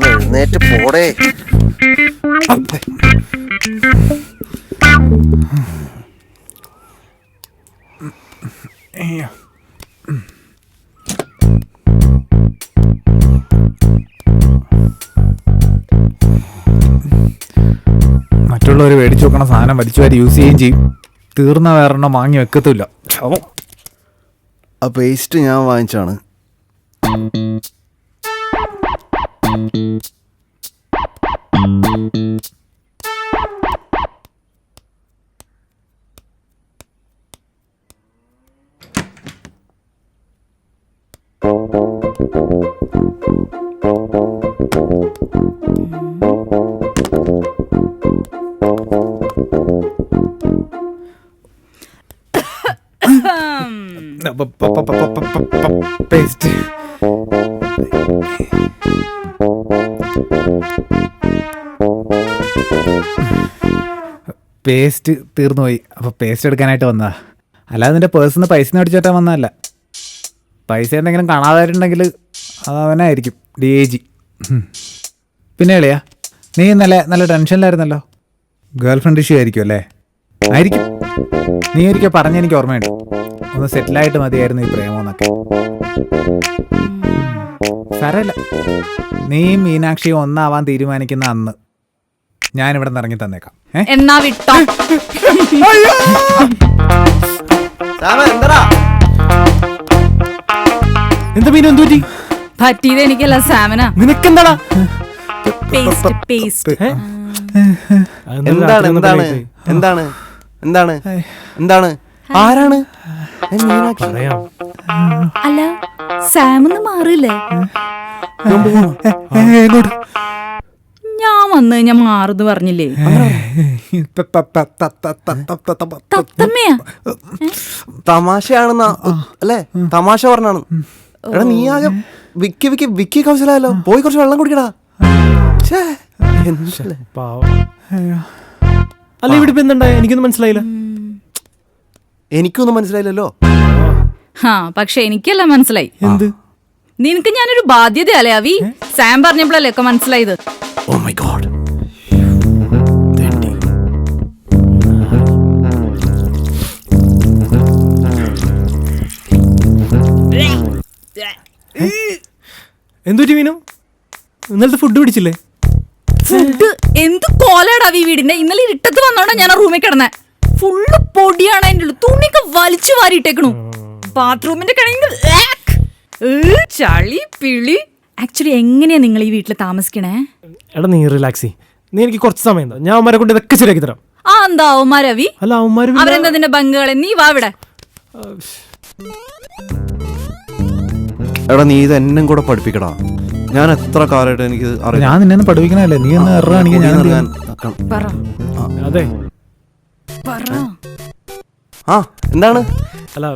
എഴുന്നേറ്റ് പോടേ. മറ്റുള്ളവർ മേടിച്ചു വെക്കണ സാധനം വലിച്ചു വാരി യൂസ് ചെയ്യുകയും ചെയ്യും. തീർന്ന വേറെണ്ണം വാങ്ങി വെക്കത്തില്ല. ആ പേസ്റ്റ് ഞാൻ വാങ്ങിച്ചാണ്. പേസ്റ്റ് പേസ്റ്റ് തീർന്നു പോയി. അപ്പോൾ പേസ്റ്റ് എടുക്കാനായിട്ട് വന്നതാ. അല്ലാതെ നിന്റെ പേഴ്സിന്ന് പൈസ മേടിച്ചോട്ടാ വന്നതല്ല. പൈസ എന്തെങ്കിലും കാണാതായിട്ടുണ്ടെങ്കിൽ അതവനായിരിക്കും DIG. പിന്നെ എളിയാ, നീ ഇന്നലെ നല്ല ടെൻഷനിലായിരുന്നല്ലോ. ഗേൾ ഫ്രണ്ട് ഇഷ്യൂ ആയിരിക്കും അല്ലേ? ആയിരിക്കും. നീ ഒരിക്കൽ പറഞ്ഞെനിക്ക് ഓർമ്മയുണ്ട്, ഒന്ന് സെറ്റിലായിട്ട് മതിയായിരുന്നു ഈ പ്രേമോന്നൊക്കെ. സാരമില്ല, നീയും മീനാക്ഷിയും ഒന്നാവാൻ തീരുമാനിക്കുന്ന അന്ന് ഞാനിവിടെ നിന്ന് ഇറങ്ങി തന്നേക്കാം. എന്നാ വിട്ടോ. എന്താ മീനു, എന്ത് പറ്റി? പറ്റിയത് എനിക്കല്ല, സാമനാ. നിനക്കെന്താടാ? എന്താണ് എന്താണ് എന്താണ് എന്താണ് എന്താണ് ആരാണ്? അല്ല, സാമൊന്നും മാറില്ലേ? ഞാൻ വന്നു കഴിഞ്ഞാ മാറുന്ന് പറഞ്ഞില്ലേ? തത്തമ്മയാ? തമാശയാണെന്നാ അല്ലേ? തമാശ പറഞ്ഞാണ്. എടാ നീ ആകെ വിക്കി വിക്കി വിക്കി കൗശലല്ലോ. പോയി കുറച്ച് വെള്ളം കുടിക്കടാ. അല്ല, ഇവിടെ ഇപ്പൊ എന്തുണ്ടായ? എനിക്കൊന്നും മനസ്സിലായില്ല. എനിക്കൊന്നും മനസ്സിലായില്ലല്ലോ. പക്ഷെ എനിക്കല്ല മനസ്സിലായി. എന്ത്? നിനക്ക് ഞാനൊരു ബാധ്യതയല്ലേ അവി? സാം പറഞ്ഞപ്പോഴല്ലേ ഒക്കെ മനസ്സിലായത്. Oh my God. എന്തുപറ്റി മീനു? ഇന്നലത്തെ ഫുഡ് പിടിച്ചില്ലേ? ഫുഡ് എന്ത് കോലാടാ ഈ വീടിന്റെ. ഇന്നലെ ഇരുട്ടത്ത് വന്നോണ്ടാ ഞാൻ റൂമിൽ കിടന്നെ. ഫുള്ള് പൊടിയാണ് അതിൻ്റെ ഉള്ളു. തുണിയൊക്കെ വലിച്ചു വാരിയിട്ടേക്കണു. ബാത്റൂമിന്റെ കണങ്ങിൽ ചളി പിളി. ആക്ച്വലി എങ്ങനെയാ നിങ്ങൾ ഈ വീട്ടിൽ താമസിക്കണേ? എടാ നീ റിലാക്സ്. നീ എനിക്ക് കുറച്ച് സമയം ഞാൻ അവന്മാരെ കൊണ്ട് ഇതൊക്കെ ശരിയാക്കി തരാം. എന്താ അവന്മാരവി? അല്ല, അവരെന്താ നിന്റെ ബംഗുകളെ? നീ വാ ഇവിടെ. എടാ നീ ഇത് എന്നും കൂടെ പഠിപ്പിക്കടാ. ഞാൻ എത്ര കാലമായിട്ട് എനിക്ക് അറിയാം. ഞാൻ നിന്നെ പഠിപ്പിക്കണല്ലേ? നീ ഒന്ന് എറാണെങ്കിൽ ഞാൻ അതെ. എന്താണ്? അല്ല,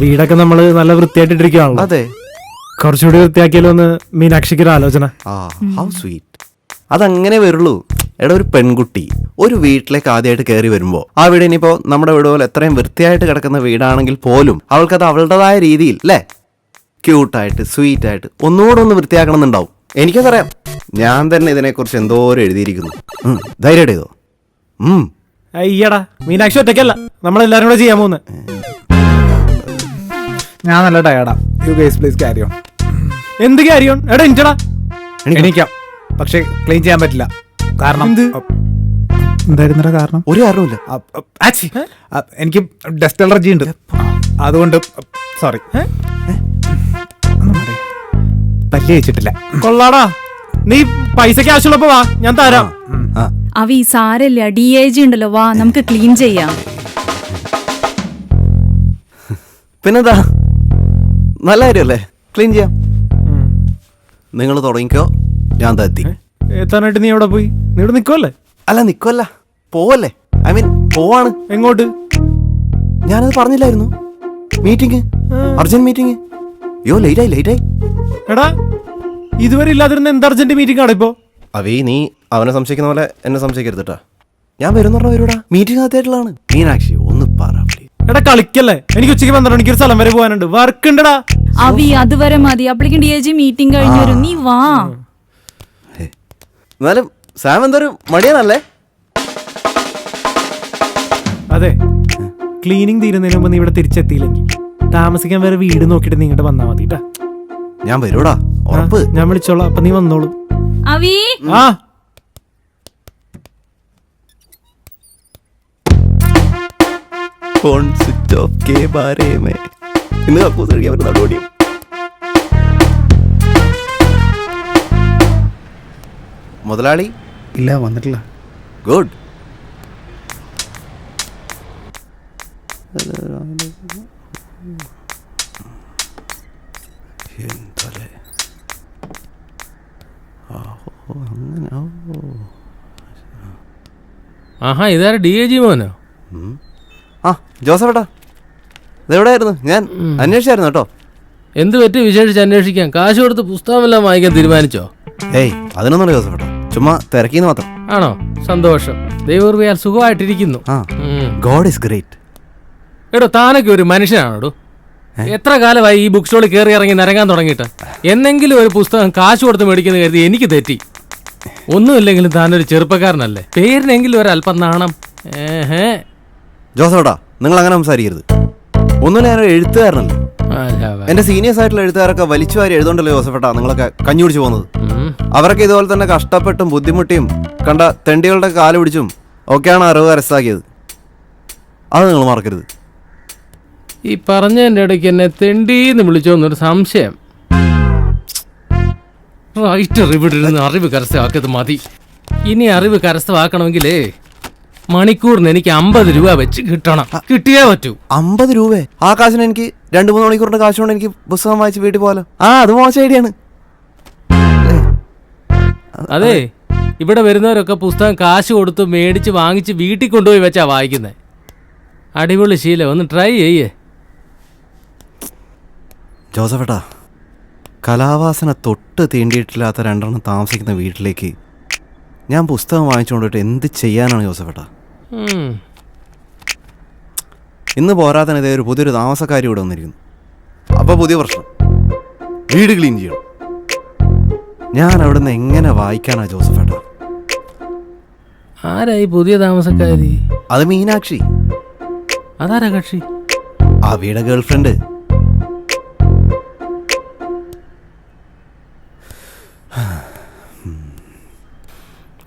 വീടൊക്കെ നമ്മള് നല്ല വൃത്തിയായിട്ടിരിക്കുകയാണല്ലോ. അതെ, കുറച്ചുകൂടി വൃത്തിയാക്കിയാലോ എന്ന് മീനാക്ഷിക്ക് ഒരു ആലോചന. How sweet. അതങ്ങനെ വരുള്ളൂ. എടാ, ഒരു പെൺകുട്ടി ഒരു വീട്ടിലേക്ക് ആദ്യമായിട്ട് കയറി വരുമ്പോ ആ വീട് ഇനിയിപ്പോ നമ്മുടെ വീട് പോലെ എത്രയും വൃത്തിയായിട്ട് കിടക്കുന്ന വീടാണെങ്കിൽ പോലും അവൾക്കത് അവളുടേതായ രീതിയിൽ അല്ലേ, ക്യൂട്ടായിട്ട് സ്വീറ്റായിട്ട് ഒന്നുകൂടെ ഒന്ന് വൃത്തിയാക്കണം എന്നുണ്ടാവും. എനിക്കതറിയാം. ഞാൻ തന്നെ ഇതിനെക്കുറിച്ച് എന്തോരം എഴുതിയിരിക്കുന്നു. ധൈര്യം ചെയ്തോ. അയ്യടാ, മീനാക്ഷി ഒറ്റയ്ക്കല്ല, നമ്മളെല്ലാരും കൂടെ ചെയ്യാൻ പോകുന്നത്. ഞാൻ നല്ല ടയർഡാ. You guys please carry on. എന്ത് ക്യാരി ഓൺ? എടാ എനിക്കടാ. എണീക്കാം, പക്ഷെ ക്ലീൻ ചെയ്യാൻ പറ്റില്ല. കാരണം എന്തായിരുന്നടാ കാരണം? ഒരു കാരണമില്ല. എനിക്ക് ഡസ്റ്റ് അലർജി ഉണ്ട്. അതുകൊണ്ട് സോറി. പല്ല് വെച്ചിട്ടില്ല. കൊള്ളാടാ, നീ പൈസക്ക് ആവശ്യമുള്ളപ്പോ വാ, ഞാൻ തരാം. അവി സാരല്ല, DIG ഉണ്ടല്ലോ, വാ നമുക്ക് ക്ലീൻ ചെയ്യാം. പിന്നെന്താ, നല്ല കാര്യമല്ലേ, ക്ലീൻ ചെയ്യാം. നിങ്ങൾ തുടങ്ങിക്കോ, ഞാൻ തത്തി. എത്താനായിട്ട് നീ എവിടെ പോയി? നീ ഇവിടെ നിൽക്കുമല്ലേ? അല്ല, നിൽക്കുമല്ല, പോവല്ലേ. ഐ മീൻ പോവാണ്. എങ്ങോട്ട്? ഞാനത് പറഞ്ഞില്ലായിരുന്നു. Meeting, urgent meeting. ലേറ്റായി. എടാ, ഇതുവരെ ഇല്ലാതിരുന്ന എന്ത് അർജന്റ് മീറ്റിംഗ് ആണ് ഇപ്പോ? അവി നീ അവനെ സംശയിക്കുന്ന പോലെ എന്നെ സംശയിക്കരുത് കേട്ടാ. ഞാൻ വരുന്ന പറഞ്ഞ വരൂടാ, മീറ്റിംഗ് ആദ്യമായിട്ടുള്ളതാണ്. മീനാക്ഷി ഒന്ന് പറ please. എടാ കളിക്കല്ലേ, എനിക്ക് ഉച്ചയ്ക്ക് 12 മണിക്ക് ഒരു സ്ഥലം വരെ പോകാനുണ്ട്, വർക്ക് ഉണ്ടടാ. അവി അതുവരെ മതി, അപ്പോഴേക്കും DAG മീറ്റിംഗ് കഴിഞ്ഞു വരും. നീ വാ. എന്നാലും സാം എന്തൊരു മടിയാണല്ലേ. അതെ, ക്ലീനിങ് തീരുന്നതിന് മുമ്പ് നീ ഇവിടെ തിരിച്ചെത്തിയില്ലെങ്കിൽ താമസിക്കാൻ വേറെ വീട് നോക്കിയിട്ട് നീ ഇങ്ങോട്ട് വന്നാൽ മതി. ഞാൻ വരൂടാ, ഉറപ്പ്. ഞാൻ വിളിച്ചോളാം, അപ്പൊ നീ വന്നോളൂ. അവി ആ ഫോൺ സ്വിച്ച് ഓഫ് കേ ബാരേ മേ. ഇന്ന് കക്കൂസ് കഴിക്കാൻ പറ്റുന്ന നടപടിയും. മുതലാളി ഇല്ല, വന്നിട്ടില്ല. ഗുഡ്. ആഹാ, ഇതാരും DAG മോനോ? ആ ജോസഫേട്ടാ, ഇതെവിടെയായിരുന്നു? ഞാൻ അന്വേഷിച്ചായിരുന്നു കേട്ടോ. എന്ത് പറ്റി വിശേഷിച്ച് അന്വേഷിക്കാൻ? കാശ് കൊടുത്ത് പുസ്തകമെല്ലാം വാങ്ങിക്കാൻ തീരുമാനിച്ചോ? ഏയ് അതിനൊന്നുമില്ല ജോസഫേട്ടാ, ചുമ്മാ തിരക്കിന്ന് മാത്രം. ആണോ? സന്തോഷം. ദൈവകൃപയാൽ സുഖമായിട്ടിരിക്കുന്നു. ആ, ഗോഡ് ഈസ് ഗ്രേറ്റ്. എടോ, താനൊക്കെ ഒരു മനുഷ്യനാണോടോ? എത്ര കാലമായി ഈ ബുക്ക് സ്റ്റോളിൽ കയറി ഇറങ്ങി നിരങ്ങാൻ തുടങ്ങിയിട്ട്? എന്നെങ്കിലും ഒരു പുസ്തകം കാശ് കൊടുത്ത് മേടിക്കുന്ന കരുതി എനിക്ക് തെറ്റി. ഒന്നുമില്ലെങ്കിലും താനൊരു ചെറുപ്പക്കാരനല്ലേ, പേരിനെങ്കിലും ഒരല്പം നാണം. ജോസഫേട്ടാ, നിങ്ങൾ അങ്ങനെ സംസാരിക്കരുത്. ഒന്നുമില്ല, ഞാനൊരു എഴുത്തുകാരനല്ലേ. എന്റെ സീനിയേഴ്സ് ആയിട്ടുള്ള എഴുത്തുകാരൊക്കെ വലിച്ചു വാരി എഴുതുണ്ടല്ലോ ജോസഫേട്ടാ, നിങ്ങളൊക്കെ കഞ്ഞി പിടിച്ചു പോകുന്നത്. അവരൊക്കെ ഇതുപോലെ തന്നെ കഷ്ടപ്പെട്ടും ബുദ്ധിമുട്ടിയും കണ്ട തെണ്ടികളുടെ കാല് പിടിച്ചും ഒക്കെയാണ് അറിവ് കരസ്ഥാക്കിയത്. അത് നിങ്ങൾ മറക്കരുത്. ഈ പറഞ്ഞതിൻ്റെ ഇടയ്ക്ക് എന്നെ തെണ്ടീന്ന് വിളിച്ചോന്നൊരു സംശയം. റൈറ്റർ ഇവിടെ ഇരുന്ന് അറിവ് കരസ്ഥമാക്കിയത് മതി. ഇനി അറിവ് കരസ്ഥമാക്കണമെങ്കിലേ മണിക്കൂറിന് എനിക്ക് 50 രൂപ വെച്ച് കിട്ടണം. കിട്ടിയേ പറ്റൂ. 50 രൂപ? ആ കാശിന് എനിക്ക് 2-3 മണിക്കൂറിന്റെ കാശ് കൊണ്ട് എനിക്ക് പുസ്തകം വായിച്ച് വീട്ടിൽ പോകാലോ. ആ, അത് മോശം ഐഡിയാണ്. അതെ, ഇവിടെ വരുന്നവരൊക്കെ പുസ്തകം കാശ് കൊടുത്ത് മേടിച്ച് വാങ്ങിച്ച് വീട്ടിൽ കൊണ്ടുപോയി വെച്ചാ വായിക്കുന്നത്. അടിപൊളി ശീലം, ഒന്ന് ട്രൈ ചെയ്യേ. ജോസഫേട്ടാ, കലാവാസന തൊട്ട് തീണ്ടിയിട്ടില്ലാത്ത 2 താമസിക്കുന്ന വീട്ടിലേക്ക് ഞാൻ പുസ്തകം വാങ്ങിച്ചുകൊണ്ടിട്ട് എന്ത് ചെയ്യാനാണ് ജോസഫേട്ടാ? ഇന്ന് പോരാത്തന്നെ ഇതേ ഒരു പുതിയൊരു താമസക്കാരി ഇവിടെ വന്നിരിക്കുന്നു. അപ്പോൾ പുതിയ പ്രശ്നം, വീട് ക്ലീൻ ചെയ്യണം. ഞാൻ അവിടെ നിന്ന് എങ്ങനെ വായിക്കാനാ ജോസഫേട്ടാ? ആരായി പുതിയ താമസക്കാരി? അത് മീനാക്ഷി. അതാരാ കക്ഷി? അവിയുടെ ഗേൾഫ്രണ്ട്.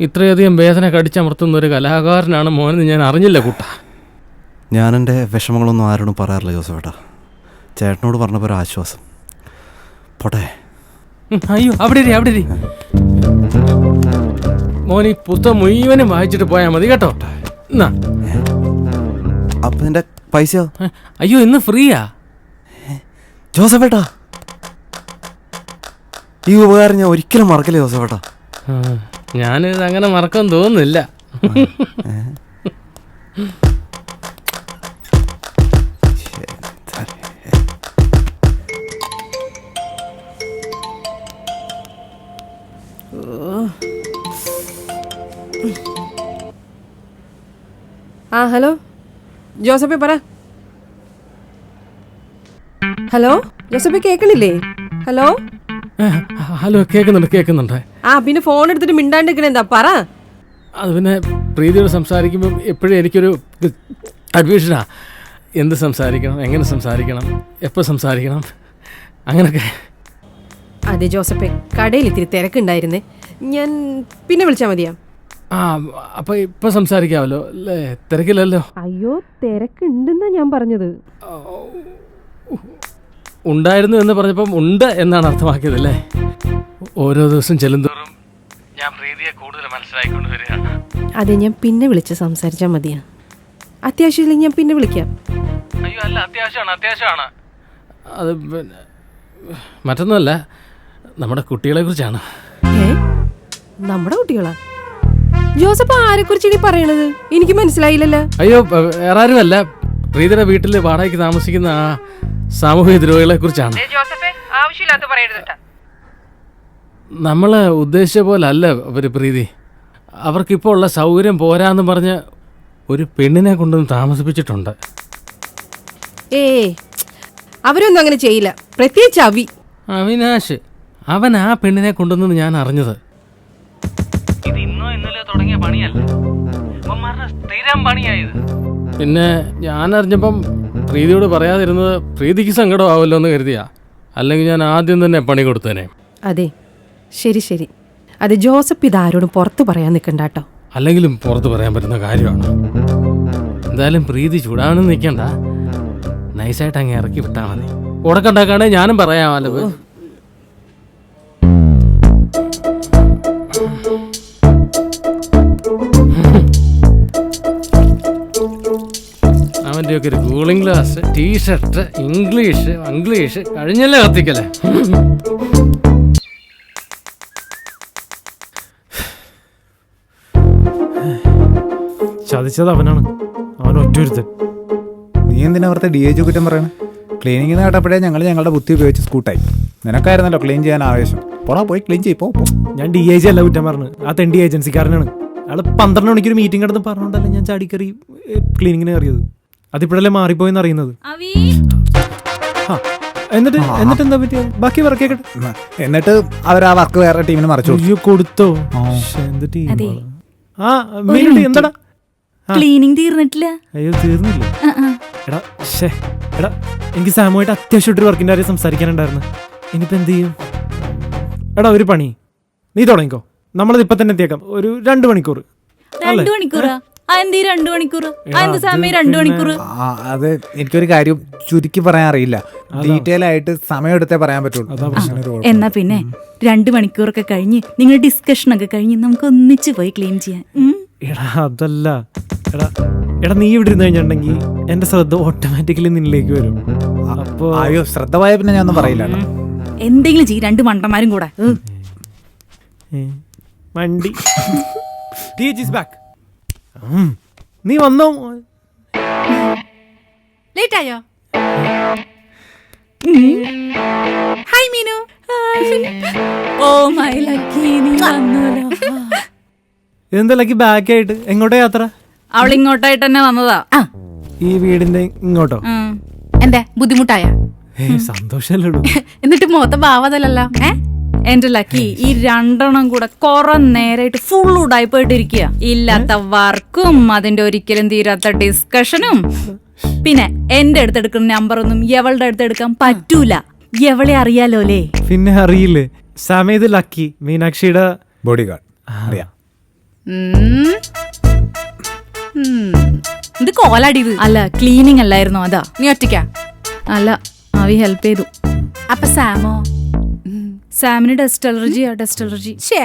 ഇത്രയധികം വേദന കടിച്ചമർത്തുന്ന ഒരു കലാകാരനാണ് മോനെന്ന് ഞാൻ അറിഞ്ഞില്ല കൂട്ട. ഞാൻ എൻ്റെ വിഷമങ്ങളൊന്നും ആരോടും പറയാറില്ല ജോസഫേട്ടാ. ചേട്ടനോട് പറഞ്ഞപ്പോൾ ഒരു ആശ്വാസം. പോട്ടെ. അയ്യോ, അവിടെ ഇരി. മോൻ ഈ പുസ്തകം മുഴുവനും വായിച്ചിട്ട് പോയാൽ മതി കേട്ടോ. എന്നാ അപ്പം എൻ്റെ പൈസയോ? അയ്യോ, ഇന്ന് ഫ്രീയാ ജോസഫേട്ടാ. ഈ ഉപകാരം ഞാൻ ഒരിക്കലും മറക്കില്ല ജോസഫേട്ടാ. ഞാനിത് അങ്ങനെ മറക്കാൻ തോന്നുന്നില്ല. ആ ഹലോ ജോസഫേ, പറ. ഹലോ ജോസഫേ, കേൾക്കണില്ലേ? ഹലോ ഹലോ, കേൾക്കുന്നുണ്ട്. ആ പിന്നെ ഫോൺ എടുത്തിട്ട് മിണ്ടാണ്ടിരിക്കണ എന്താ? പറ. അത് പിന്നെ പ്രീതിയോട് സംസാരിക്കുമ്പം എപ്പോഴും എനിക്കൊരു അഡ്മിഷനാ. എന്ത് സംസാരിക്കണം, എങ്ങനെ സംസാരിക്കണം, എപ്പോൾ സംസാരിക്കണം, അങ്ങനൊക്കെ. അതെ ജോസഫേ, കടയിൽ ഇത്തിരി തിരക്കുണ്ടായിരുന്നേ. ഞാൻ പിന്നെ വിളിച്ചാൽ മതിയാ? ആ, അപ്പോൾ ഇപ്പോൾ സംസാരിക്കാമല്ലോ അല്ലേ? തിരക്കില്ലല്ലോ? അയ്യോ, തിരക്കുണ്ടെന്നാ ഞാൻ പറഞ്ഞത്. ഉണ്ടായിരുന്നു എന്ന് പറഞ്ഞപ്പം ഉണ്ട് എന്നാണ് അർത്ഥമാക്കിയതല്ലേ? ഓരോ ദിവസം ചെല്ലുന്തോറും ഞാൻ പ്രീതിയെ കൂടുതൽ മനസ്സിലാക്കിക്കൊണ്ട് വരികയാണ്. അതെ, ഞാൻ പിന്നെ വിളിച്ച് സംസാരിച്ചാൽ മതിയാ? അത്യാവശ്യമില്ലെങ്കിൽ ഞാൻ പിന്നെ വിളിക്കാം. അയ്യോ അല്ല, അത്യാവശ്യമാണ്. അത് പിന്നെ മറ്റൊന്നുമല്ല, നമ്മുടെ കുട്ടികളെ കുറിച്ചാണ്. നമ്മുടെ കുട്ടികളാ? ജോസഫ് ആരെ കുറിച്ച് ഇനി പറയണത്? എനിക്ക് മനസ്സിലായില്ലല്ലോ. അയ്യോ, വേറെ ആരുമല്ല, പ്രീതിയുടെ വീട്ടിൽ വാടകയ്ക്ക് താമസിക്കുന്ന ആ സാമൂഹിക ദ്രോഹികളെ കുറിച്ചാണ്. നമ്മൾ ഉദ്ദേശിച്ച പോലെ അല്ല അവർ പ്രീതി. അവർക്കിപ്പോൾ ഉള്ള സൗകര്യം പോരാന്ന് പറഞ്ഞ് ഒരു പെണ്ണിനെ കൊണ്ടൊന്ന് താമസിപ്പിച്ചിട്ടുണ്ട്. അവരൊന്നും അങ്ങനെ ചെയ്യില്ല, പ്രത്യേകിച്ച് അവി. അവിനാശ്, അവൻ ആ പെണ്ണിനെ കൊണ്ടുവന്ന് ഞാൻ അറിഞ്ഞത്. ഇത് ഇന്നോ ഇന്നലെ തുടങ്ങിയ പണിയല്ല, സ്ഥിരം പണിയായത്. പിന്നെ ഞാൻ അറിഞ്ഞപ്പം പ്രീതിയോട് പറയാതിരുന്നത് പ്രീതിക്ക് സങ്കടമാവല്ലോ എന്ന് കരുതിയാ. അല്ലെങ്കിൽ ഞാൻ ആദ്യം തന്നെ പണി കൊടുത്തേനെ. അതെ, ശരി ശരി. അത് ജോസഫ് ഇതാരോടും പുറത്ത് പറയാൻ നിൽക്കണ്ട കേട്ടോ. അല്ലെങ്കിലും പുറത്ത് പറയാൻ പറ്റുന്ന കാര്യമാണ്. എന്തായാലും പ്രീതി ചൂടാവനും നിൽക്കണ്ട, നൈസായിട്ട് അങ്ങ് ഇറക്കി വിട്ടാ മതി. ഉടക്കുണ്ടാക്കാണെ ഞാനും പറയാമല്ലോ. അവൻ്റെയൊക്കെ ഒരു കൂളിംഗ് ഗ്ലാസ്, ടീഷർട്ട്, ഇംഗ്ലീഷ് കഴിഞ്ഞല്ലേ കത്തിക്കല്ലേ. ചതിച്ചത് അവനാണ്, അവൻ ഒറ്റൊരുത്തൻ. നീ എന്തിനാ അവിടുത്തെ DAG കുറ്റം പറയണേ? ക്ലീനിങ്ങിന് കേട്ടപ്പോഴേ ഞങ്ങളുടെ ബുദ്ധി ഉപയോഗിച്ച് സ്കൂട്ടായി. നിനക്കായിരുന്നല്ലോ ക്ലീൻ ചെയ്യാൻ ആവേശം. പോടാ, പോയി ക്ലീൻ ചെയ്യ്, പോ. ഞാൻ DAG അല്ല കുറ്റം പറഞ്ഞു, ആ തെണ്ടി ഏജൻസിക്കാരനാണ്. അയാൾ 12 മണിക്ക് ഒരു മീറ്റിംഗ് കിടന്ന് പറഞ്ഞോണ്ടല്ലേ ഞാൻ ചാടിക്കറി ക്ലീനിങ്ങിന് കയറിയത്. അതിപ്പോഴല്ലേ മാറിപ്പോയെന്ന് അറിയുന്നത്. എന്നിട്ട് എന്താ പറ്റിയ ബാക്കി വർക്ക് കേട്ടെ. എന്നിട്ട് അവർ ആ വർക്ക് വേറെ ടീമിന് മറിച്ചു കൊടുത്തോ? എന്താടാ ക്ലീനിങ് തീർന്നിട്ടില്ല. അയ്യോ, തീർന്നില്ല. എടാ എടാ, എനിക്ക് സാമുമായിട്ട് അത്യാവശ്യമായിട്ടൊരു വർക്കിന്റെ കാര്യം സംസാരിക്കാനുണ്ടായിരുന്നു. ഇനിയിപ്പോ എന്ത് ചെയ്യും? എടാ, ഒരു പണി നീ തുടങ്ങിക്കോ, നമ്മളത് ഇപ്പൊ തന്നെ എത്തിയേക്കാം. ഒരു 2 മണിക്കൂർ. 2 മണിക്കൂറാ? അതെന്തീ 2 മണിക്കൂർ? അതെന്ത് സമയം 2 മണിക്കൂർ? അത് എനിക്കൊരു കാര്യം ചുരുക്കി പറയാൻ അറിയില്ല, ഡീറ്റെയിൽ ആയിട്ട് സമയം എടുത്തേ പറയാൻ പറ്റുള്ളൂ. എന്നാ പിന്നെ 2 മണിക്കൂറൊക്കെ കഴിഞ്ഞ് നിങ്ങൾ ഡിസ്കഷൻ ഒക്കെ കഴിഞ്ഞ് നമുക്ക് ഒന്നിച്ച് പോയി ക്ലീൻ ചെയ്യാൻ. എടാ അതല്ല, എടാ നീ ഇവിടെ ഇരുന്ന് കഴിഞ്ഞിട്ടുണ്ടെങ്കിൽ എന്റെ ശ്രദ്ധ ഓട്ടോമാറ്റിക്കലി നിന്നിലേക്ക് വരും. അപ്പൊ അയ്യോ, ശ്രദ്ധ പോയ പിന്നെ ഞാൻ ഒന്നും പറയില്ല. എന്തെങ്കിലും ചെയ്യും 2 മണ്ടന്മാരും കൂടെ. വണ്ടി നീ വന്നോ? ലേറ്റ് ആയോ? Hi Meenu. Oh my lucky, നീ വന്നല്ലോ. ഇതെന്താ ലക്കി ബാക്ക് ആയിട്ട്? എങ്ങോട്ടാ യാത്ര? അവൾ ഇങ്ങോട്ടായിട്ട് തന്നെ വന്നതാ. ഈ വീടിന്റെ ഇങ്ങോട്ടോ? എന്താ ബുദ്ധിമുട്ടായ? സന്തോഷല്ലോ. എന്നിട്ട് മൊത്തം ഭാവതല്ലോ. എന്റെ ലക്കി, ഈ 2 കൂടെ കുറെ നേരായിട്ട് ഫുൾ ഉടായിപ്പോയിട്ടിരിക്കുക. ഇല്ലാത്ത വർക്കും അതിന്റെ ഒരിക്കലും തീരാത്ത ഡിസ്കഷനും. പിന്നെ എന്റെ അടുത്തെടുക്കുന്ന നമ്പറൊന്നും എവളുടെ അടുത്തെടുക്കാൻ പറ്റൂല. എവളെ അറിയാലോ അല്ലേ? പിന്നെ അറിയില്ലേ, സമയത്ത് ലക്കി മീനാക്ഷിയുടെ ബോഡി ഗാർഡ് അറിയാം. ഇത് കോലാടി ഇത്. അല്ല, ക്ലീനിങ് അല്ലായിരുന്നു. അതാ. നീ ഒറ്റയ്ക്കാ? അല്ല, അവി ഹെൽപ്പ് ചെയ്തു. അപ്പൊ സാമോ? സാമിന് ഡസ്റ്റ് അലർജി. ഷേ,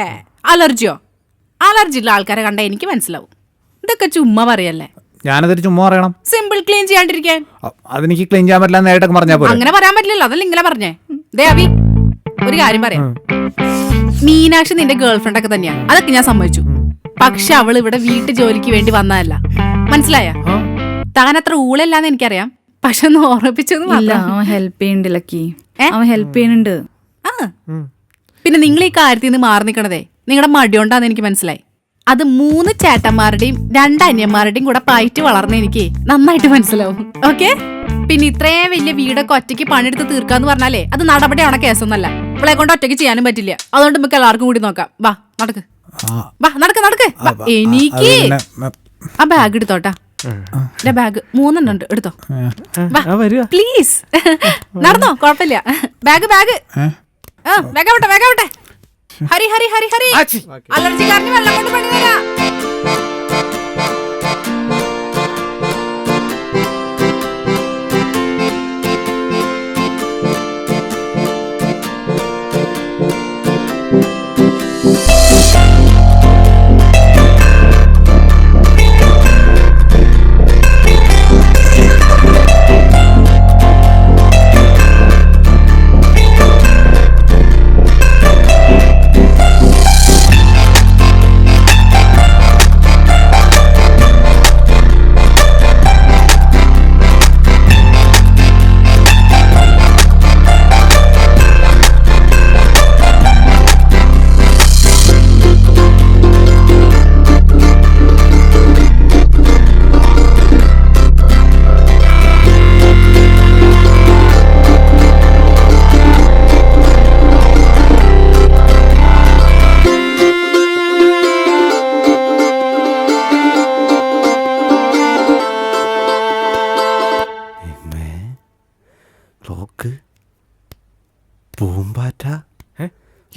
അലർജിയോ? അലർജി ഉള്ള ആൾക്കാരെ കണ്ട എനിക്ക് മനസ്സിലാവും. ഇതൊക്കെ ചുമ്മാ പറയല്ലേ. ഞാനതൊരു ചുമ്മാ പറയണം? സിമ്പിൾ ക്ലീൻ ചെയ്യാണ്ടിരിക്കാൻ. അതെനിക്ക് ക്ലീൻ ചെയ്യാൻ പറ്റില്ല നേരിട്ടൊക്കെ പറഞ്ഞാ പോലെ. അങ്ങനെ പറയാൻ പറ്റില്ലല്ലോ, അതല്ല ഇങ്ങനെ പറഞ്ഞേ. ദേ അഭി, ഒരു കാര്യം പറയാം. മീനാക്ഷി നിന്റെ ഗേൾഫ്രണ്ട് ഒക്കെ തന്നെയാ, അതൊക്കെ ഞാൻ സമ്മതിച്ചു. പക്ഷെ അവൾ ഇവിടെ വീട്ടു ജോലിക്ക് വേണ്ടി വന്നതല്ല, മനസ്സിലായ? താൻ അത്ര ഊളല്ലാന്ന് എനിക്കറിയാം, പക്ഷെ ഒന്ന് ഓർമ്മിപ്പിച്ചെന്ന് മാത്രം. അവൻ ഹെൽപ്പ് ചെയ്യുന്നുണ്ട് ലക്കി, അവൻ ഹെൽപ്പ് ചെയ്യുന്നുണ്ട്. പിന്നെ നിങ്ങൾ ഈ കാര്യത്തിൽ നിന്ന് മാറി നിൽക്കണതേ നിങ്ങളുടെ മടിയോണ്ടാന്ന് എനിക്ക് മനസ്സിലായി. അത് 3 ചേട്ടന്മാരുടെയും 2 അന്യന്മാരുടെയും കൂടെ പയറ്റ് വളർന്ന എനിക്ക് നന്നായിട്ട് മനസ്സിലാവും. ഓക്കെ? പിന്നെ ഇത്രയും വലിയ വീടൊക്കെ ഒറ്റയ്ക്ക് പണിയെടുത്ത് തീർക്കാന്ന് പറഞ്ഞാലേ അത് നടപടിയാവണ കേസൊന്നല്ല. ഇവളെ കൊണ്ട് ഒറ്റയ്ക്ക് ചെയ്യാനും പറ്റില്ല. അതുകൊണ്ട് നമുക്ക് എല്ലാവർക്കും കൂടി നോക്കാം. വാ നടക്ക്, നടക്ക്. എനിക്ക് ആ ബാഗ് എടുത്തോട്ടാ. ബാഗ് 3 ഉണ്ട്, എടുത്തോ. പ്ലീസ് നടന്നോ, കുഴപ്പമില്ല. ബാഗ് വേഗാവട്ടെ. ഹരി അലർജിക്കാരന് വെള്ളം കൊണ്ട് പണി തരാം.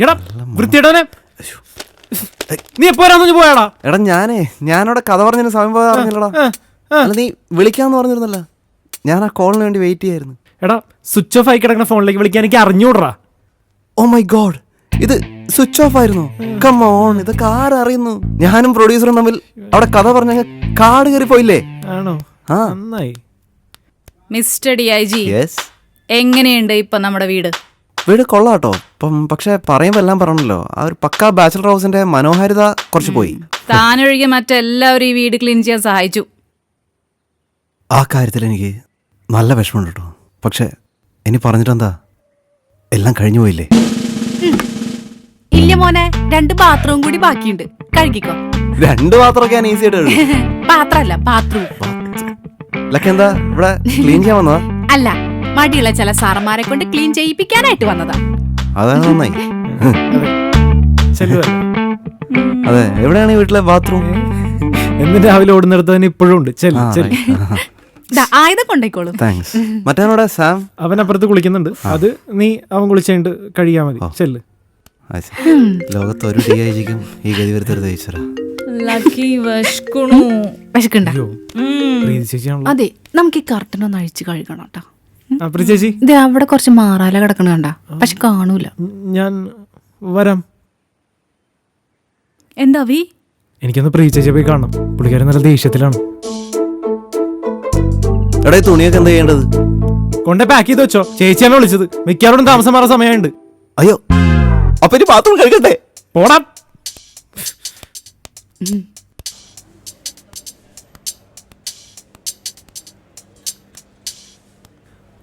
എടാ വൃത്തിയിടവനെ, നീ എപ്പോ വരാന്ന് പോയാടാ? എടാ ഞാനവിടെ കഥ പറഞ്ഞതിന് സമയം പോയാ അറിഞ്ഞില്ലടാ. അല്ല നീ വിളിക്കാന്ന് പറഞ്ഞിരുന്നല്ലോ, ഞാൻ ആ കോളിന് വേണ്ടി വെയിറ്റ് ചെയ്യായിരുന്നു. എടാ സ്വിച്ച് ഓഫ് ആയി കിടക്കുന്ന ഫോണിലേക്ക് വിളിക്കാൻ എനിക്ക് അറിഞ്ഞൂടാ. ഓ മൈ ഗോഡ്, ഇത് സ്വിച്ച് ഓഫ് ആയിരുന്നു. കം ഓൺ, ഇതൊക്കെ ആരറിയുന്നു? ഞാനും പ്രൊഡ്യൂസറും തമ്മിൽ അവിടെ കഥ പറഞ്ഞ കാട് കയറി പോയില്ലേ? ആണോ? ആ. നന്നായി. മിസ്റ്റർ DIG, യെസ്, എങ്ങനെയുണ്ട് ഇപ്പൊ നമ്മുടെ വീട്? വീട് കൊള്ളാട്ടോ. പക്ഷെ പറയുമ്പോ എല്ലാം പറഞ്ഞല്ലോ, ആ ഒരു പക്കാ ബാച്ചലർ ഹൗസിന്റെ മനോഹാരിത കുറച്ച് പോയി. താനൊഴികെ മറ്റെല്ലാവരും ഈ വീട് ക്ലീൻ ചെയ്യാൻ സഹായിച്ചു. ആ കാര്യത്തിൽ എനിക്ക് നല്ല വിഷമമുണ്ട് കേട്ടോ. പക്ഷെ ഇനി പറഞ്ഞിട്ടെന്താ, എല്ലാം കഴിഞ്ഞു പോയില്ലേ? ഇല്ല മോനെ, 2 ബാത്റൂം കൂടി ബാക്കിയുണ്ട്, കഴുകിക്കോ. 2 പാത്രമൊക്കെ ഞാൻ ഈസി ആയിട്ട് കഴുകും. പാത്രല്ല, ബാത്റൂം. ലക്ക് എന്താ ഇവിടെ ക്ലീൻ ചെയ്യാൻ വന്നതാ? അല്ല, മടിയുള്ള ചില സാറന്മാരെ കൊണ്ട് ക്ലീൻ ചെയ്യിപ്പിക്കാനായിട്ട് വന്നതാ. അതാണ് നന്നായി. ചെല്ലുവല്ലേ? അതെ, എവിടെയാണ് ഈ വീട്ടിലെ ബാത്റൂം? എന്ന് രാവിലെ ഓടുന്നിടത്ത് ഇപ്പോഴും ഉണ്ട്. ആയുധം കൊണ്ടേക്കോളൂ. താങ്ക്സ്. മറ്റേ സാം അവൻ അപ്പുറത്ത് കുളിക്കുന്നുണ്ട്, അത് നീ അവൻ കുളിച്ചുകൊണ്ട് കഴിയാ മതി. ചെല്ല്. ലോകത്ത് ഒരു DIGക്കും ഈ ഗതി വരുത്തരുത് ഈശ്വര. ലക്കി വിശക്കണു. വിശക്കണ്ട. പ്രീതി ചേച്ചിയാണല്ലോ. അതെ, നമുക്ക് ഈ കർട്ടൻ ഒന്ന് അഴിച്ച് കഴുകണം കേട്ടോ. പ്രീതി ചേച്ചി, ഇത് അവിടെ കുറച്ച് മാറാല കിടക്കണ കണ്ട, പക്ഷെ കാണൂല. ഞാൻ വരാം. എന്താ വി? എനിക്കൊന്ന് പ്രീതി ചേച്ചിയെ പോയി കാണണം. പുള്ളിക്കാരൻ നല്ല ദേഷ്യത്തിലാണ്. എടാ, ഈ തുണിയൊക്കെ എന്താ ചെയ്യേണ്ടത്? കൊണ്ടേ പാക്ക് ചെയ്ത് വെച്ചോ. ചേച്ചിയാണ് വിളിച്ചത്. മിക്കവാറും താമസം മാറാൻ സമയമുണ്ട്. അയ്യോ, അപ്പൊ ഇനി ബാത്റൂം കഴിക്കട്ടെ? പോടാ.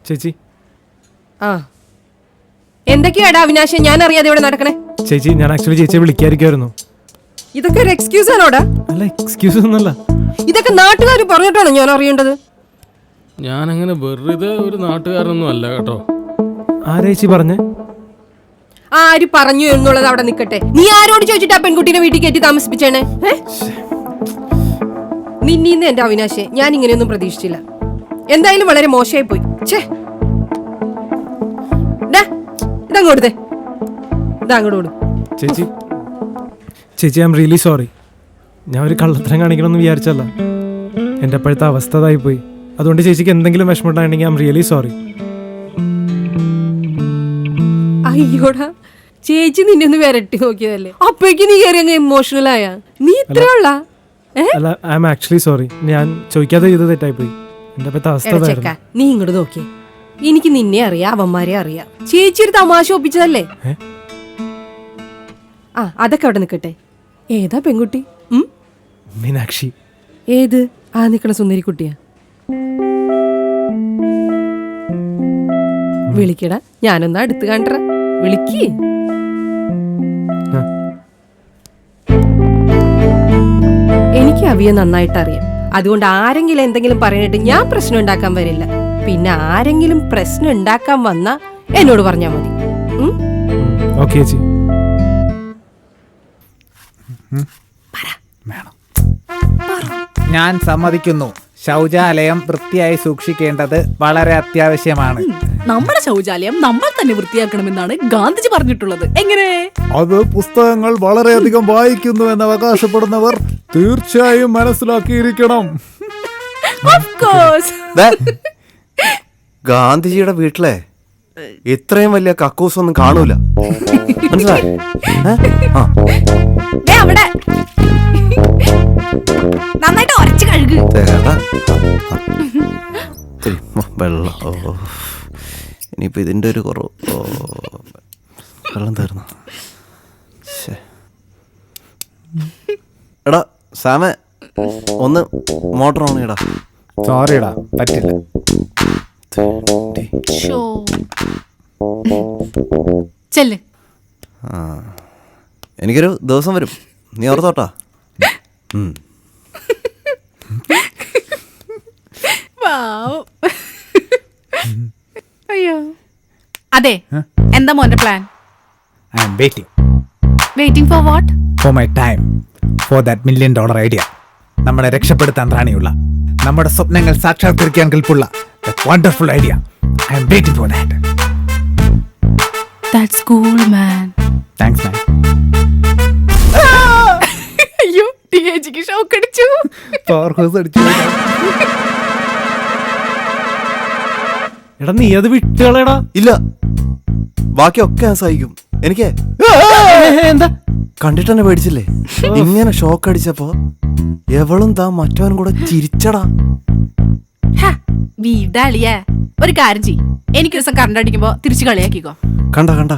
ചേച്ചി, ആ എന്തൊക്കെയാടാ അവിനാശം ഞാൻ അറിയാതെ ഇവിടെ നടക്കണേ? ചേച്ചി ഞാൻ ആക്ച്വലി ചേച്ചിയെ വിളിക്കാതിരിക്കുമായിരുന്നു. ഇതൊക്കെ ഒരു എക്സ്ക്യൂസ് ആണോടാ? അല്ല, എക്സ്ക്യൂസ് ഒന്നല്ല. ഇതൊക്കെ നാട്ടുകാർ പറഞ്ഞിട്ടാണോ ഞാൻ അറിയേണ്ടത്? ഞാനങ്ങനെ വെറുതെ ഒരു നാട്ടുകാരനൊന്നും അല്ല കേട്ടോ. ആരേച്ചി പറഞ്ഞേ? ആര് പറഞ്ഞു എന്നുള്ളത് അവിടെ നിക്കട്ടെ. നീ ആരോട് ചോദിച്ചിട്ട് ആ പെൺകുട്ടീനെ വീട്ടിൽ കയറ്റി താമസിപ്പിച്ചേണേ? നിന്നീന്ന് എന്റെ അവിനാശേ ഞാൻ ഇങ്ങനെയൊന്നും പ്രതീക്ഷിച്ചില്ല. എന്തായാലും വളരെ മോശമായി പോയി. ഇതങ്ങോട്ട് ഇതങ്ങോട്ട് കൊടു. ചേച്ചി, ചേച്ചി ഐ എം റിയലി സോറി. ഞാൻ ഒരു കള്ളത്തരം കാണിക്കണമെന്ന് വിചാരിച്ചല്ല. എൻ്റെ അപ്പോഴത്തെ അവസ്ഥ ഇതായിപ്പോയി. അതുകൊണ്ട് ചേച്ചിക്ക് എന്തെങ്കിലും വിഷമമുണ്ടായിരുന്നെങ്കിൽ ഐ എം റിയലി സോറി. അയ്യോടാ, ചേച്ചി നിന്നെ ഒന്ന് വിരട്ടി നോക്കിയതല്ലേ, അപ്പോഴേക്ക് നീ കയറി അങ്ങ് ഇമോഷണൽ ആയ. നീ ഇത്രയുള്ള അല്ല, ഐ എം ആക്ച്വലി സോറി. ഞാൻ ചോദിക്കാതെ ചെയ്ത് തെറ്റായിപ്പോയി. എൻ്റെ അപ്പോഴത്തെ അവസ്ഥ ഇതായിരുന്നു. നീ ഇങ്ങോട്ട് നോക്കിയേ. എനിക്ക് നിന്നെ അറിയാം, അവന്മാരെ അറിയാം. ചേച്ചി ഒരു തമാശ ഒപ്പിച്ചതല്ലേ? ആ അതൊക്കെ അവിടെ നിക്കട്ടെ. ഏതാ പെൺകുട്ടി? മീനാക്ഷി. ഏത്? ആ നിക്കണ സുന്ദരി കുട്ടിയാ? വിളിക്കടാ, ഞാനൊന്ന് അടുത്ത് കണ്ടറ. വിളിക്ക്. എനിക്ക് അവിയെ നന്നായിട്ട് അറിയാം. അതുകൊണ്ട് ആരെങ്കിലും എന്തെങ്കിലും പറയാനായിട്ട് ഞാൻ പ്രശ്നം ഉണ്ടാക്കാൻ വരില്ല. പിന്നെ ആരെങ്കിലും പ്രശ്നം ഉണ്ടാക്കാൻ വന്നാ എന്നോട് പറഞ്ഞാ മതി. ഓക്കേ ചേച്ചി. ഞാൻ സമ്മതിക്കുന്നു. ശൗചാലയം വൃത്തിയായി സൂക്ഷിക്കേണ്ടത് വളരെ അത്യാവശ്യമാണ്. നമ്മുടെ ശൗചാലയം നമ്മൾ തന്നെ വൃത്തിയാക്കണമെന്നാണ് ഗാന്ധിജി പറഞ്ഞിട്ടുള്ളത്. എങ്ങനെ? അത് പുസ്തകങ്ങൾ വളരെയധികം വായിക്കുന്നു എന്ന് അവകാശപ്പെടുന്നവർ തീർച്ചയായും മനസ്സിലാക്കിയിരിക്കണം. ഗാന്ധിജിയുടെ വീട്ടിലെ ഇത്രയും വലിയ കക്കൂസ് ഒന്നും കാണൂല, മനസ്സിലായി? അവിടെ നന്നായിട്ട് ഉരച്ച് കഴുകു. വെള്ളം. ഓ, ഇനിയിപ്പോ ഇതിന്റെ ഒരു കുറവ്. ഓ, വെള്ളം തീർന്നു. എടാ സാമ, ഒന്ന് മോട്ടർ ഓൺ ചെയ്യടാ. സോറിടാ, പറ്റില്ല. ചെല്ല്. എനിക്കൊരു ദിവസം വരും, നീ ഓർത്തോട്ടാ. അയ്യോ, അതെ, എന്താ മോന്റെ plan? I am waiting. Waiting for what? For my time, for that $1 million idea. നമ്മളെ രക്ഷപ്പെടുത്താൻ റാണിയുള്ള, നമ്മുടെ സ്വപ്നങ്ങൾ സാക്ഷാത്കരിക്കാൻ കൽപ്പുള്ള wonderful idea. I am waiting for that. That's cool, man. Thanks ma'am. അയ്യോ ടിയേജിക്ക് ഷോക്ക് അടിച്ചു. പവർ ഹൗസ് അടിച്ചു. എടാ നീ അത് വിട്ടുകളടാ. ഇല്ല, ബാക്കിയൊക്കെ ഞാൻ സഹിക്കും. എനിക്ക് എന്താ കണ്ടിട്ട് തന്നെ പേടിച്ചില്ലേ? ഇങ്ങനെ ഷോക്ക് അടിച്ചപ്പോ എവളും താ മറ്റവനും കൂടെ ചിരിച്ചടാ. വീടാളിയേ, ഒരു കാര്യം ചെയ്യ്, എനിക്ക് ദിവസം കറണ്ട് അടിക്കുമ്പോ തിരിച്ചു കളിയാക്കിക്കോ. കണ്ട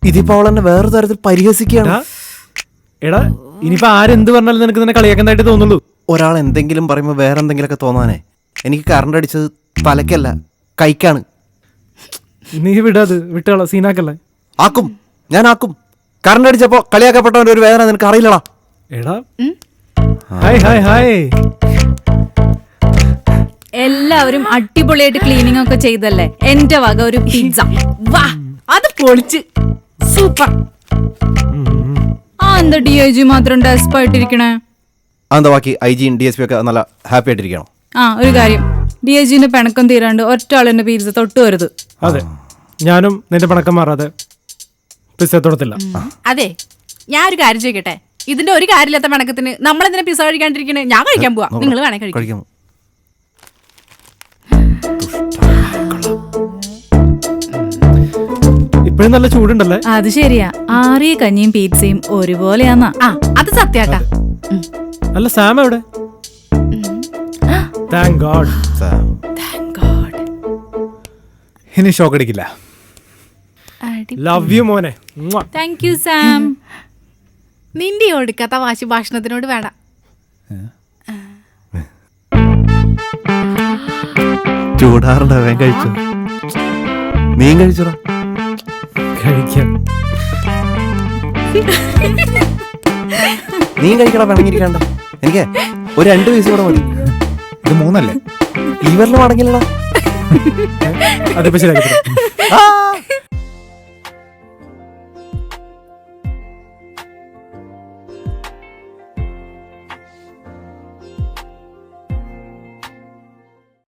ഇതിപ്പോ അവൾ എന്നെ വേറെ തരത്തിൽ പരിഹസിക്കുകയാണ്. എടാ ഇനിയിപ്പോ ആരെന്ത് പറഞ്ഞാലും നിനക്ക് തന്നെ കളിയാക്കുന്നതായിട്ട് തോന്നുള്ളൂ. ഒരാൾ എന്തെങ്കിലും പറയുമ്പോ വേറെ എന്തെങ്കിലുമൊക്കെ തോന്നാനേ. എനിക്ക് കറണ്ട് അടിച്ചത് തലക്കല്ല, കൈക്കാണ്. നീ വിടാത്, വിട്ടുകള, സീനാക്കല്ലേ. ആക്കും, ഞാൻ ആക്കും. കറണ്ട് അടിച്ചപ്പോ കളിയാക്കപ്പെട്ടവന്റെ ഒരു വേദന നിനക്ക് അറിയില്ലടാ. എടാ ഹായ് ഹായ് ഹായ്. എല്ലാവരും അടിപൊളിയായിട്ട് ക്ലീനിങ് ഒക്കെ ചെയ്തല്ലേ. എന്റെ വക ഒരു പിസ്സ. വാ, അത് പൊളിച്ച് സൂപ്പർ. ആ എന്താ DIG മാത്രം ഡെസ്പായിട്ടിരിക്കണേ? അതെന്താ ബാക്കി IG DSP ഒക്കെ നല്ല ഹാപ്പി ആയിട്ടിരിക്കണം? ആ ഒരു കാര്യം, DIGന്റെ പിണക്കം തീരാണ്ട് ഒറ്റ ആളിന്റെ പിസ്സ തൊട്ട് വരുത്. അതെ, ഞാനും നിന്റെ പണക്കം മാറാതെ പിസ്സത്തോടത്തില്ല. അതെ, ഞാൻ ഒരു കാര്യം ചോദിക്കട്ടെ, ഇതിന്റെ ഒരു കാര്യമില്ലാത്ത പണക്കത്തിന് നമ്മളെന്തിനാ പിസ്സ കഴിക്കാണ്ടിരിക്കണേ? ഞാൻ കഴിക്കാൻ പോവാ, നിങ്ങൾ വേണേ കഴിക്കാം. കഴിക്കാം. ഇപ്പഴും നല്ല ചൂടുണ്ടല്ലേ. അത് ശരിയാ, ആറിയ കഞ്ഞിയും പിസ്സയും ഒരുപോലെയാന്നാ. ആ അത് സത്യാട്ടാ. അല്ല സാം എവിടെ? Thank God. ഇനി ഷോക്ക് അടിക്കില്ല. ലവ് യു മോനെ. Thank you Sam. നിന്റെ ഒടുക്കാത്ത വാശി ഭാഷണത്തിനോട് വേണ്ട. ചൂടാറുണ്ട്, അവൻ കഴിച്ചു. നീ കഴിച്ചോടാ. കഴിക്കാം. നീ കഴിക്കടാ, പിണങ്ങിയിരിക്കണ്ട. എനിക്ക് ഒരു 2 പീസ് കൂടെ മതി. ഇത് 3 അല്ലേ? ഇവരിലും അടങ്ങില്ലടാ. അതിപ്പോ ശരിയാക്കി തരാം.